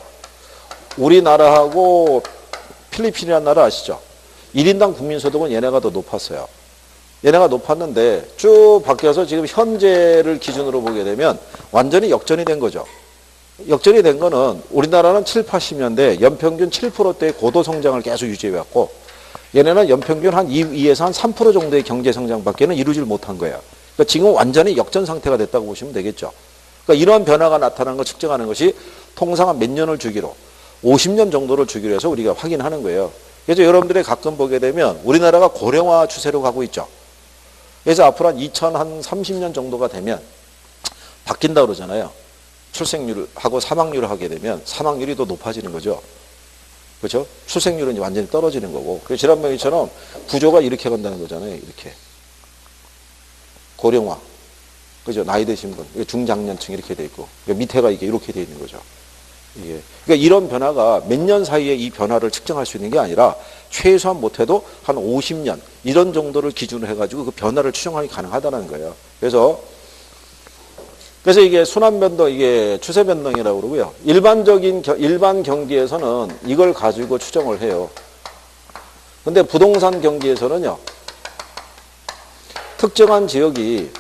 우리나라하고 필리핀이라는 나라 아시죠? 1인당 국민소득은 얘네가 더 높았어요. 얘네가 높았는데 쭉 바뀌어서 지금 현재를 기준으로 보게 되면 완전히 역전이 된 거죠. 역전이 된 거는 우리나라는 7, 80년대 연평균 7%대의 고도 성장을 계속 유지해왔고 얘네는 연평균 한 2에서 한 3% 정도의 경제 성장밖에는 이루질 못한 거예요. 그러니까 지금 완전히 역전 상태가 됐다고 보시면 되겠죠. 그러니까 이러한 변화가 나타나는 걸 측정하는 것이 통상 한 몇 년을 주기로 50년 정도를 주기로 해서 우리가 확인하는 거예요. 그래서 여러분들이 가끔 보게 되면 우리나라가 고령화 추세로 가고 있죠. 그래서 앞으로 한 2030년 정도가 되면 바뀐다 그러잖아요. 출생률하고 사망률을 하게 되면 사망률이 더 높아지는 거죠. 그렇죠? 출생률은 완전히 떨어지는 거고. 그래서 지난번에처럼 구조가 이렇게 간다는 거잖아요. 이렇게. 고령화. 그죠? 나이 드신 분. 중장년층 이렇게 돼 있고. 밑에가 이게 이렇게 돼 있는 거죠. 이게. 그러니까 이런 변화가 몇 년 사이에 이 변화를 측정할 수 있는 게 아니라 최소한 못해도 한 50년 이런 정도를 기준으로 해가지고 그 변화를 추정하기 가능하다는 거예요. 그래서 이게 순환 변동, 이게 추세 변동이라고 그러고요. 일반 경기에서는 이걸 가지고 추정을 해요. 근데 부동산 경기에서는요, 특정한 지역이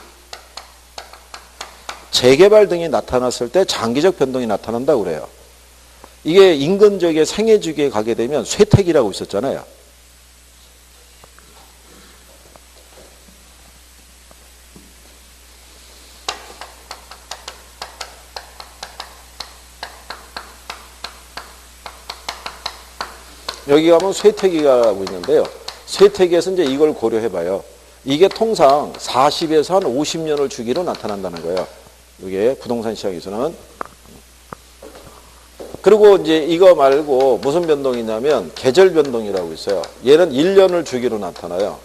재개발 등이 나타났을 때 장기적 변동이 나타난다고 그래요. 이게 인근 지역의 생애 주기에 가게 되면 쇠퇴기라고 있었잖아요. 여기 가면 쇠퇴기가 있는데요. 쇠퇴기에서 이제 이걸 고려해 봐요. 이게 통상 40에서 한 50년을 주기로 나타난다는 거예요. 이게 부동산 시장에서는. 그리고 이제 이거 말고 무슨 변동이냐면 계절 변동이라고 있어요. 얘는 1년을 주기로 나타나요.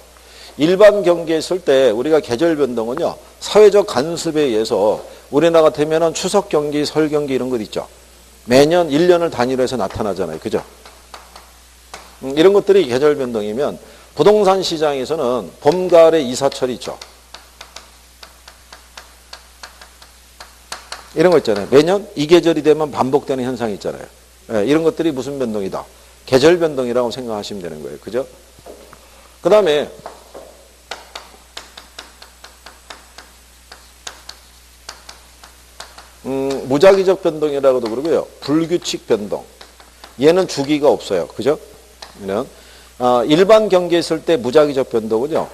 일반 경기에 있을 때 우리가 계절 변동은요, 사회적 간섭에 의해서 우리나라 같으면은 추석 경기, 설 경기 이런 것 있죠. 매년 1년을 단위로 해서 나타나잖아요. 그죠? 이런 것들이 계절 변동이면 부동산 시장에서는 봄, 가을에 이사철이 있죠. 이런 거 있잖아요. 매년 이 계절이 되면 반복되는 현상이 있잖아요. 예, 이런 것들이 무슨 변동이다? 계절 변동이라고 생각하시면 되는 거예요. 그죠? 그 다음에 무작위적 변동이라고도 그러고요. 불규칙 변동. 얘는 주기가 없어요. 그죠? 얘는 일반 경기에 있을 때 무작위적 변동은요,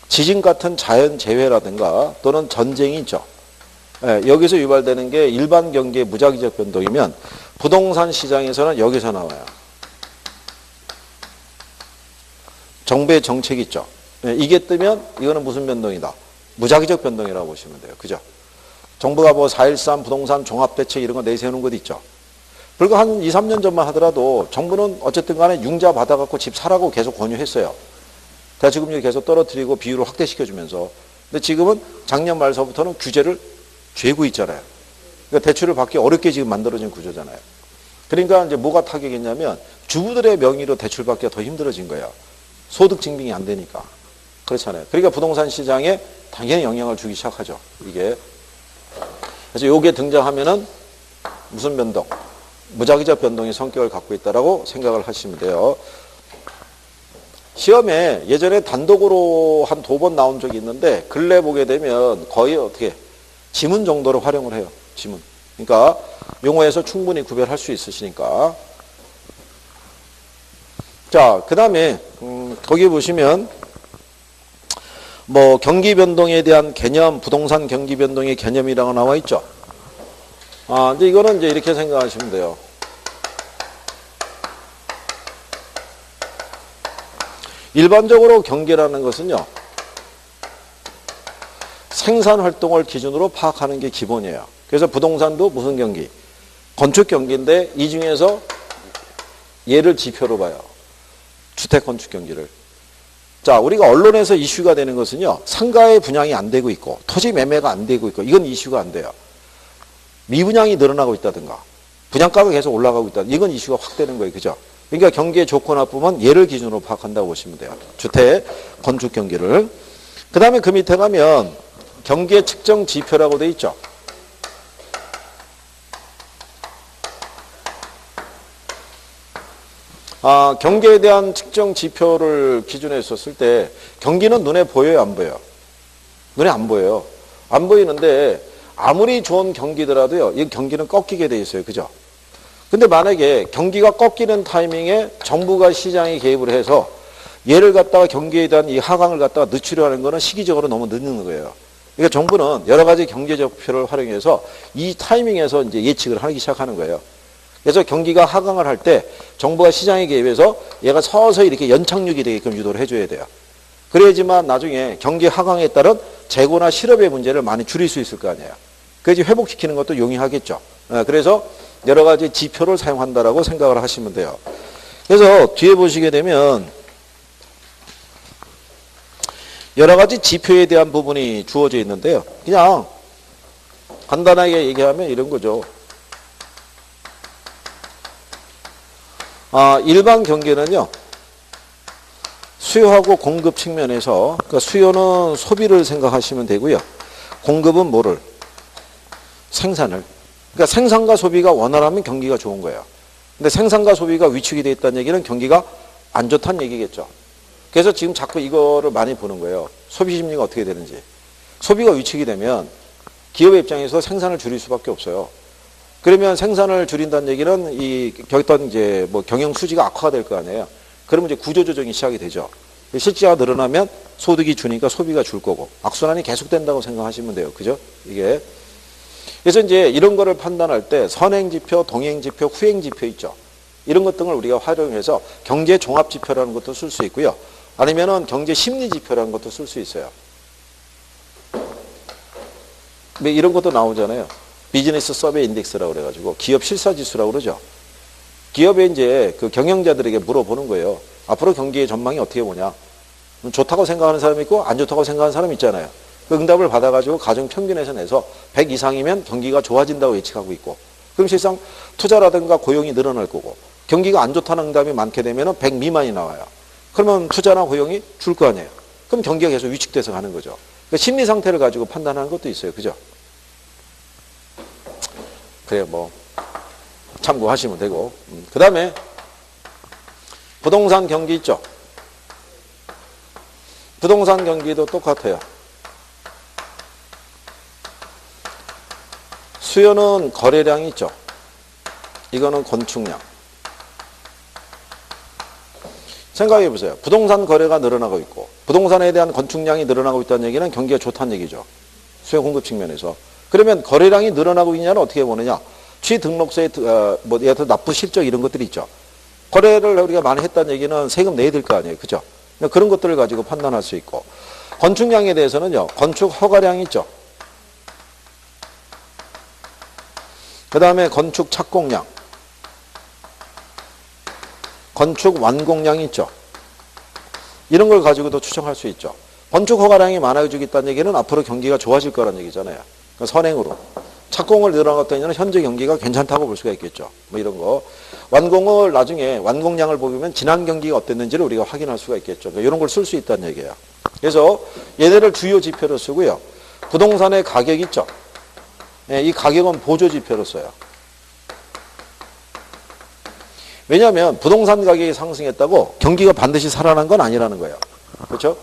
지진 같은 자연 재해라든가 또는 전쟁이 있죠. 예, 여기서 유발되는 게 일반 경기의 무작위적 변동이면 부동산 시장에서는 여기서 나와요. 정부의 정책이 있죠. 예, 이게 뜨면 이거는 무슨 변동이다? 무작위적 변동이라고 보시면 돼요. 그죠? 정부가 뭐 4.13 부동산 종합대책 이런 거 내세우는 것 있죠. 불과 한 2, 3년 전만 하더라도 정부는 어쨌든 간에 융자 받아갖고 집 사라고 계속 권유했어요. 대출금리를 계속 떨어뜨리고 비율을 확대시켜주면서. 근데 지금은 작년 말서부터는 규제를 죄고 있잖아요. 그러니까 대출을 받기 어렵게 지금 만들어진 구조잖아요. 그러니까 이제 뭐가 타격이냐면 주부들의 명의로 대출 받기가 더 힘들어진 거예요. 소득 증빙이 안 되니까. 그렇잖아요. 그러니까 부동산 시장에 당연히 영향을 주기 시작하죠. 이게. 그래서 요게 등장하면은 무슨 변동? 무작위적 변동의 성격을 갖고 있다라고 생각을 하시면 돼요. 시험에 예전에 단독으로 한 2번 나온 적이 있는데 근래 보게 되면 거의 어떻게 지문 정도로 활용을 해요. 지문. 그러니까 용어에서 충분히 구별할 수 있으시니까. 자, 그 다음에 거기 보시면 뭐 경기 변동에 대한 개념, 부동산 경기 변동의 개념이라고 나와 있죠. 근데 이거는 이제 이렇게 생각하시면 돼요. 일반적으로 경기라는 것은요, 생산 활동을 기준으로 파악하는 게 기본이에요. 그래서 부동산도 무슨 경기? 건축 경기인데 이 중에서 얘를 지표로 봐요. 주택 건축 경기를. 자, 우리가 언론에서 이슈가 되는 것은요, 상가의 분양이 안 되고 있고 토지 매매가 안 되고 있고 이건 이슈가 안 돼요. 미분양이 늘어나고 있다든가 분양가가 계속 올라가고 있다. 이건 이슈가 확 되는 거예요. 그죠? 그러니까 경기의 좋고 나쁨은 얘를 기준으로 파악한다고 보시면 돼요. 주택, 건축 경기를. 그 다음에 그 밑에 가면 경기의 측정 지표라고 돼 있죠. 경기에 대한 측정 지표를 기준에 있었을 때 경기는 눈에 보여요, 안 보여요? 눈에 안 보여요. 안 보이는데 아무리 좋은 경기더라도요, 이 경기는 꺾이게 돼 있어요. 그죠? 근데 만약에 경기가 꺾이는 타이밍에 정부가 시장에 개입을 해서 얘를 갖다가 경기에 대한 이 하강을 갖다가 늦추려 하는 거는 시기적으로 너무 늦는 거예요. 그러니까 정부는 여러 가지 경제 지표를 활용해서 이 타이밍에서 이제 예측을 하기 시작하는 거예요. 그래서 경기가 하강을 할 때 정부가 시장에 개입해서 얘가 서서히 이렇게 연착륙이 되게끔 유도를 해줘야 돼요. 그래야지만 나중에 경기 하강에 따른 재고나 실업의 문제를 많이 줄일 수 있을 거 아니에요. 그래야지 회복시키는 것도 용이하겠죠. 그래서 여러 가지 지표를 사용한다라고 생각을 하시면 돼요. 그래서 뒤에 보시게 되면 여러 가지 지표에 대한 부분이 주어져 있는데요. 그냥 간단하게 얘기하면 이런 거죠. 일반 경기는요, 수요하고 공급 측면에서, 그러니까 수요는 소비를 생각하시면 되고요. 공급은 뭐를? 생산을. 그러니까 생산과 소비가 원활하면 경기가 좋은 거예요. 근데 생산과 소비가 위축이 되어 있다는 얘기는 경기가 안 좋다는 얘기겠죠. 그래서 지금 자꾸 이거를 많이 보는 거예요. 소비 심리가 어떻게 되는지. 소비가 위축이 되면 기업의 입장에서 생산을 줄일 수밖에 없어요. 그러면 생산을 줄인다는 얘기는 이 어떤 이제 뭐 경영 수지가 악화가 될 거 아니에요. 그러면 이제 구조조정이 시작이 되죠. 실제가 늘어나면 소득이 주니까 소비가 줄 거고 악순환이 계속된다고 생각하시면 돼요. 그죠? 이게. 그래서 이제 이런 거를 판단할 때 선행지표, 동행지표, 후행지표 있죠. 이런 것 등을 우리가 활용해서 경제 종합지표라는 것도 쓸 수 있고요. 아니면은 경제 심리지표라는 것도 쓸 수 있어요. 이런 것도 나오잖아요. 비즈니스 서베이 인덱스라고 그래가지고 기업 실사지수라고 그러죠. 기업에 이제 그 경영자들에게 물어보는 거예요. 앞으로 경기의 전망이 어떻게 보냐. 좋다고 생각하는 사람이 있고 안 좋다고 생각하는 사람이 있잖아요. 그 응답을 받아가지고 가정 평균에서 내서 100 이상이면 경기가 좋아진다고 예측하고 있고, 그럼 실상 투자라든가 고용이 늘어날 거고, 경기가 안 좋다는 응답이 많게 되면 100 미만이 나와요. 그러면 투자나 고용이 줄 거 아니에요. 그럼 경기가 계속 위축돼서 가는 거죠. 그러니까 심리 상태를 가지고 판단하는 것도 있어요. 그죠? 그래요. 뭐 참고하시면 되고. 그 다음에 부동산 경기 있죠. 부동산 경기도 똑같아요. 수요는 거래량이 있죠. 이거는 건축량. 생각해 보세요. 부동산 거래가 늘어나고 있고 부동산에 대한 건축량이 늘어나고 있다는 얘기는 경기가 좋다는 얘기죠. 수요 공급 측면에서. 그러면 거래량이 늘어나고 있냐는 어떻게 보느냐. 취등록세의 뭐 예를 들어 납부 실적 이런 것들이 있죠. 거래를 우리가 많이 했다는 얘기는 세금 내야 될 거 아니에요. 그죠? 그런 것들을 가지고 판단할 수 있고, 건축량에 대해서는요. 건축 허가량이 있죠. 그 다음에 건축 착공량, 건축 완공량이 있죠. 이런 걸 가지고도 추정할 수 있죠. 건축 허가량이 많아지고 있다는 얘기는 앞으로 경기가 좋아질 거라는 얘기잖아요. 그러니까 선행으로. 착공을 늘어나갔다는 얘기는 현재 경기가 괜찮다고 볼 수가 있겠죠. 뭐 이런 거. 완공을 나중에 완공량을 보면 지난 경기가 어땠는지를 우리가 확인할 수가 있겠죠. 그러니까 이런 걸 쓸 수 있다는 얘기예요. 그래서 얘네를 주요 지표로 쓰고요. 부동산의 가격 있죠. 이 가격은 보조 지표로 써요. 왜냐하면 부동산 가격이 상승했다고 경기가 반드시 살아난 건 아니라는 거예요. 그렇죠?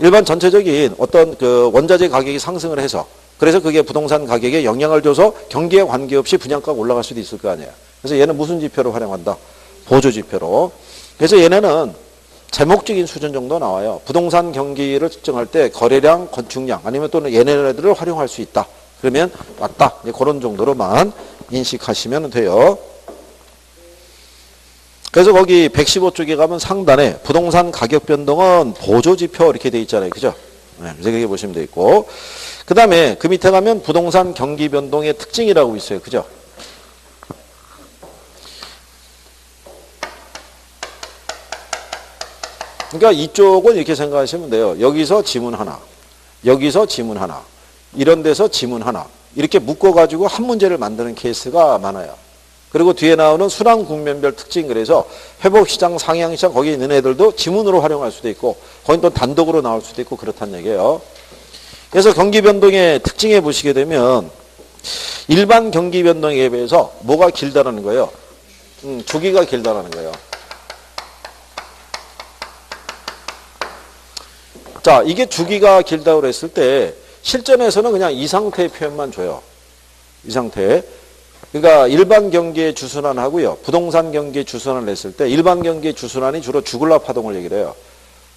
일반 전체적인 어떤 그 원자재 가격이 상승을 해서 그래서 그게 부동산 가격에 영향을 줘서 경기에 관계없이 분양가가 올라갈 수도 있을 거 아니에요. 그래서 얘는 무슨 지표로 활용한다? 보조 지표로. 그래서 얘네는 제목적인 수준 정도 나와요. 부동산 경기를 측정할 때 거래량, 건축량 아니면 또는 얘네들을 활용할 수 있다. 그러면 맞다. 그런 정도로만 인식하시면 돼요. 그래서 거기 115쪽에 가면 상단에 부동산 가격 변동은 보조 지표 이렇게 돼 있잖아요. 그죠? 네, 그렇게 보시면 돼 있고. 그 다음에 그 밑에 가면 부동산 경기 변동의 특징이라고 있어요. 그죠? 그러니까 이쪽은 이렇게 생각하시면 돼요. 여기서 지문 하나, 여기서 지문 하나, 이런 데서 지문 하나, 이렇게 묶어가지고 한 문제를 만드는 케이스가 많아요. 그리고 뒤에 나오는 순환 국면별 특징, 그래서 회복시장, 상향시장 거기 있는 애들도 지문으로 활용할 수도 있고 거긴 또 단독으로 나올 수도 있고 그렇다는 얘기예요. 그래서 경기 변동의 특징에 보시게 되면 일반 경기 변동에 비해서 뭐가 길다라는 거예요? 주기가 길다라는 거예요. 자, 이게 주기가 길다고 그랬을 때 실전에서는 그냥 이 상태의 표현만 줘요. 이 상태. 그러니까 일반 경기의 주순환하고요. 부동산 경기의 주순환을 냈을 때 일반 경기의 주순환이 주로 주글라 파동을 얘기를 해요.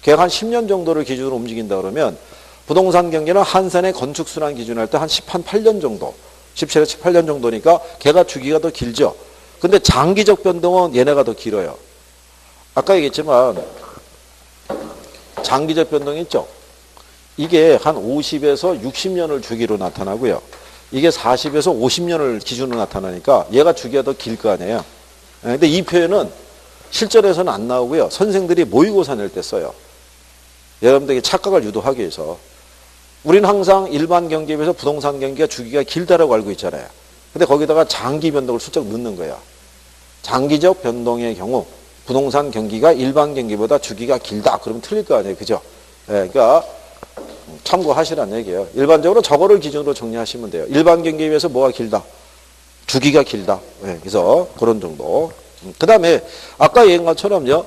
걔가 한 10년 정도를 기준으로 움직인다 그러면 부동산 경기는 한산의 건축순환 기준으로 할 때 한 18년 정도, 17에서 18년 정도니까 걔가 주기가 더 길죠. 근데 장기적 변동은 얘네가 더 길어요. 아까 얘기했지만 장기적 변동이 있죠. 이게 한 50에서 60년을 주기로 나타나고요. 이게 40에서 50년을 기준으로 나타나니까 얘가 주기가 더 길 거 아니에요. 근데 이 표현은 실전에서는 안 나오고요. 선생들이 모의고사 낼 때 써요. 여러분들에게 착각을 유도하기 위해서. 우리는 항상 일반 경기에 비해서 부동산 경기가 주기가 길다라고 알고 있잖아요. 근데 거기다가 장기 변동을 슬쩍 넣는 거야. 장기적 변동의 경우 부동산 경기가 일반 경기보다 주기가 길다. 그러면 틀릴 거 아니에요. 그죠? 예, 그러니까 참고하시라는 얘기예요. 일반적으로 저거를 기준으로 정리하시면 돼요. 일반 경기에 비해서 뭐가 길다? 주기가 길다. 예, 그래서 그런 정도. 그 다음에 아까 얘기한 것처럼요.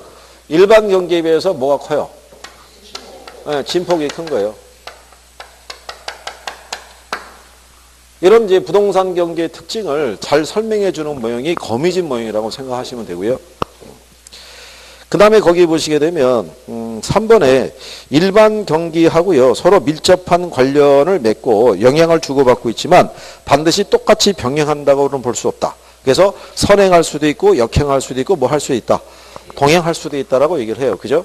일반 경기에 비해서 뭐가 커요? 예, 진폭이 큰 거예요. 이런 이제 부동산 경기의 특징을 잘 설명해 주는 모형이 거미집 모형이라고 생각하시면 되고요. 그 다음에 거기 보시게 되면 3번에 일반 경기하고요 서로 밀접한 관련을 맺고 영향을 주고받고 있지만 반드시 똑같이 병행한다고는 볼 수 없다. 그래서 선행할 수도 있고 역행할 수도 있고 뭐 할 수 있다. 동행할 수도 있다라고 얘기를 해요. 그죠?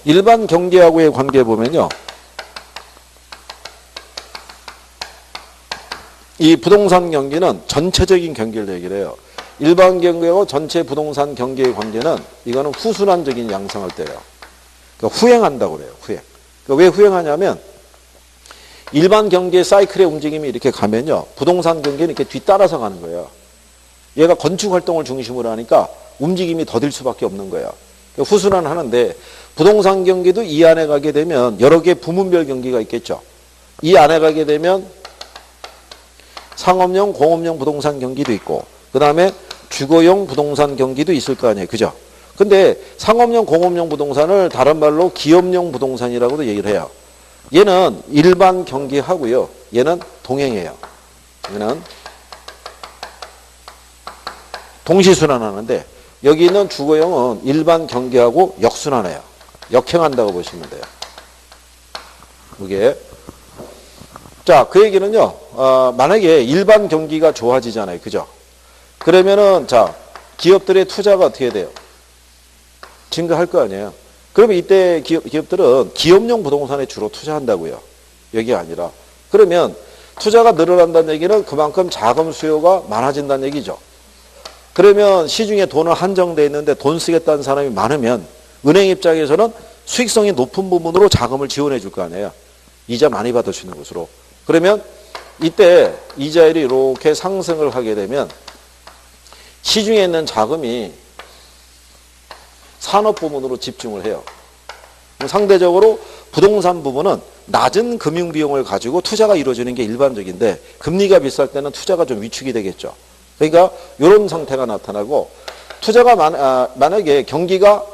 일반 경기하고의 관계 보면요. 이 부동산 경기는 전체적인 경기를 얘기를 해요. 일반 경기하고 전체 부동산 경기의 관계는 이거는 후순환적인 양상을 때려요. 그러니까 후행한다고 그래요. 후행. 그러니까 왜 후행하냐면 일반 경기의 사이클의 움직임이 이렇게 가면요. 부동산 경기는 이렇게 뒤따라서 가는 거예요. 얘가 건축 활동을 중심으로 하니까 움직임이 더딜 수밖에 없는 거예요. 그러니까 후순환하는데 부동산 경기도 이 안에 가게 되면 여러 개의 부문별 경기가 있겠죠. 이 안에 가게 되면 상업용, 공업용 부동산 경기도 있고 그 다음에 주거용 부동산 경기도 있을 거 아니에요. 그죠? 근데 상업용, 공업용 부동산을 다른 말로 기업용 부동산이라고도 얘기를 해요. 얘는 일반 경기하고요. 얘는 동행이에요. 얘는 동시순환하는데 여기 있는 주거용은 일반 경기하고 역순환해요. 역행한다고 보시면 돼요. 이게 자, 그 얘기는요, 만약에 일반 경기가 좋아지잖아요. 그죠? 그러면은, 자, 기업들의 투자가 어떻게 돼요? 증가할 거 아니에요. 그러면 이때 기업들은 기업용 부동산에 주로 투자한다고요. 여기가 아니라. 그러면 투자가 늘어난다는 얘기는 그만큼 자금 수요가 많아진다는 얘기죠. 그러면 시중에 돈은 한정되어 있는데 돈 쓰겠다는 사람이 많으면 은행 입장에서는 수익성이 높은 부분으로 자금을 지원해 줄 거 아니에요. 이자 많이 받을 수 있는 곳으로. 그러면 이때 이자율이 이렇게 상승을 하게 되면 시중에 있는 자금이 산업 부문으로 집중을 해요. 상대적으로 부동산 부분은 낮은 금융 비용을 가지고 투자가 이루어지는 게 일반적인데 금리가 비쌀 때는 투자가 좀 위축이 되겠죠. 그러니까 이런 상태가 나타나고 투자가 만약에 경기가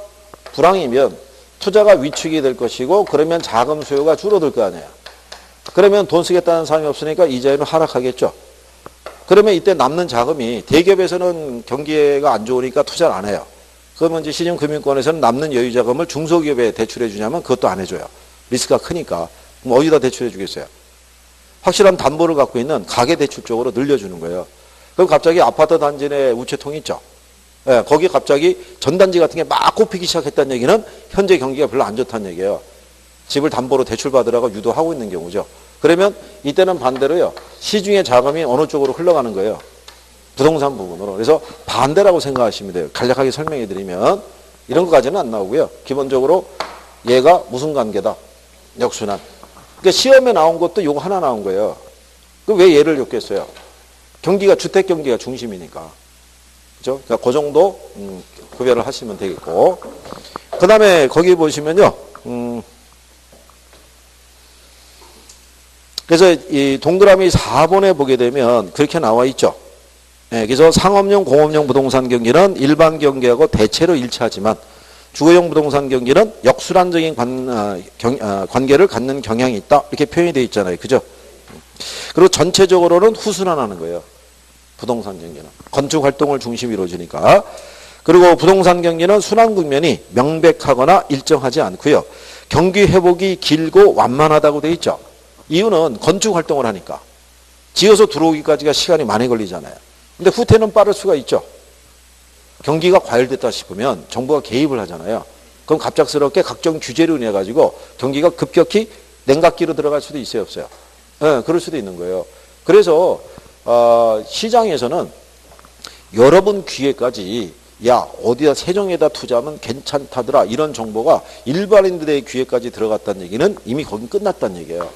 불황이면 투자가 위축이 될 것이고 그러면 자금 수요가 줄어들 거 아니에요. 그러면 돈 쓰겠다는 사람이 없으니까 이자율은 하락하겠죠. 그러면 이때 남는 자금이 대기업에서는 경기가 안 좋으니까 투자를 안 해요. 그러면 이제 시중금융권에서는 남는 여유 자금을 중소기업에 대출해 주냐면 그것도 안 해줘요. 리스크가 크니까. 그럼 어디다 대출해 주겠어요? 확실한 담보를 갖고 있는 가계대출 쪽으로 늘려주는 거예요. 그럼 갑자기 아파트 단지 내 우체통이 있죠. 예, 거기 갑자기 전단지 같은 게 막 꼽히기 시작했다는 얘기는 현재 경기가 별로 안 좋다는 얘기예요. 집을 담보로 대출받으라고 유도하고 있는 경우죠. 그러면 이때는 반대로요. 시중의 자금이 어느 쪽으로 흘러가는 거예요. 부동산 부분으로. 그래서 반대라고 생각하시면 돼요. 간략하게 설명해 드리면 이런 것까지는 안 나오고요. 기본적으로 얘가 무슨 관계다? 역순환. 그러니까 시험에 나온 것도 요거 하나 나온 거예요. 그 왜 얘를 엮겠어요? 경기가 주택 경기가 중심이니까. 그죠? 그러니까 그 정도 구별을 하시면 되겠고. 그다음에 거기 보시면요. 그래서 이 동그라미 4번에 보게 되면 그렇게 나와 있죠. 네, 그래서 상업용, 공업용 부동산 경기는 일반 경기하고 대체로 일치하지만 주거용 부동산 경기는 역순환적인 관계를 갖는 경향이 있다. 이렇게 표현이 되어 있잖아요. 그죠? 그리고 전체적으로는 후순환하는 거예요. 부동산 경기는. 건축 활동을 중심으로 이루어지니까. 그리고 부동산 경기는 순환 국면이 명백하거나 일정하지 않고요. 경기 회복이 길고 완만하다고 되어 있죠. 이유는 건축 활동을 하니까. 지어서 들어오기까지가 시간이 많이 걸리잖아요. 근데 후퇴는 빠를 수가 있죠. 경기가 과열됐다 싶으면 정부가 개입을 하잖아요. 그럼 갑작스럽게 각종 규제로 인해 가지고 경기가 급격히 냉각기로 들어갈 수도 있어요, 없어요? 네, 그럴 수도 있는 거예요. 그래서 시장에서는 여러분 귀에까지 야 어디다 세종에다 투자하면 괜찮다더라 이런 정보가 일반인들의 귀에까지 들어갔다는 얘기는 이미 거긴 끝났다는 얘기예요.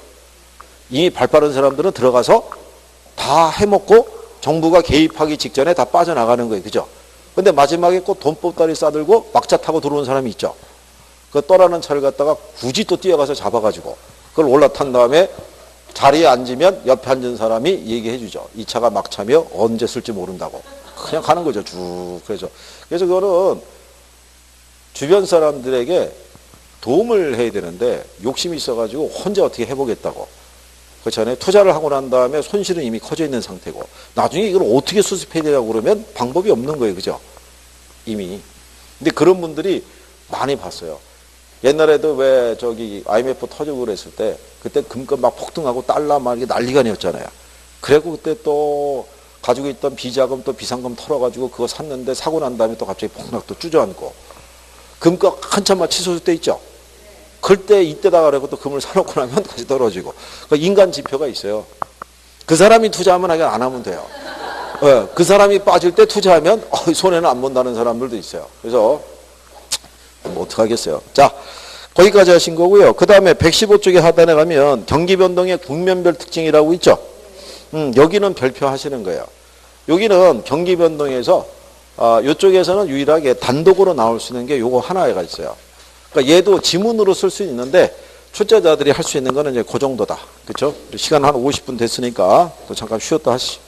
이미 발 빠른 사람들은 들어가서 다 해먹고 정부가 개입하기 직전에 다 빠져나가는 거예요. 그죠? 근데 마지막에 꼭 돈보따리 싸들고 막차 타고 들어오는 사람이 있죠. 그 떠나는 차를 갖다가 굳이 또 뛰어가서 잡아가지고 그걸 올라탄 다음에 자리에 앉으면 옆에 앉은 사람이 얘기해 주죠. 이 차가 막차며 언제 쓸지 모른다고. 그냥 가는 거죠. 쭉. 그래서 그거는 주변 사람들에게 도움을 해야 되는데 욕심이 있어가지고 혼자 어떻게 해보겠다고. 그 전에 투자를 하고 난 다음에 손실은 이미 커져 있는 상태고 나중에 이걸 어떻게 수습해야 되냐고 그러면 방법이 없는 거예요. 그죠? 이미. 근데 그런 분들이 많이 봤어요. 옛날에도 왜 IMF 터지고 그랬을 때 그때 금값 막 폭등하고 달러 막 이게 난리가 났잖아요. 그래고 그때 또 가지고 있던 비자금 또 비상금 털어가지고 그거 샀는데 사고 난 다음에 또 갑자기 폭락 또 주저앉고 금값 한참만 치솟을 때 있죠. 그때 이때다가 그러고 또 금을 사놓고 나면 다시 떨어지고. 그러니까 인간 지표가 있어요. 그 사람이 투자하면 그냥 안 하면 돼요. 네, 그 사람이 빠질 때 투자하면 손해는 안 본다는 사람들도 있어요. 그래서 뭐 어떡하겠어요. 자, 거기까지 하신 거고요. 그 다음에 115쪽의 하단에 가면 경기 변동의 국면별 특징이라고 있죠. 여기는 별표 하시는 거예요. 여기는 경기 변동에서 이쪽에서는 유일하게 단독으로 나올 수 있는 게 요거 하나가 있어요. 그러니까 얘도 지문으로 쓸 수 있는데 출제자들이 할 수 있는 거는 이제 그 정도다. 그렇죠? 시간 한 50분 됐으니까 또 잠깐 쉬었다 하시죠.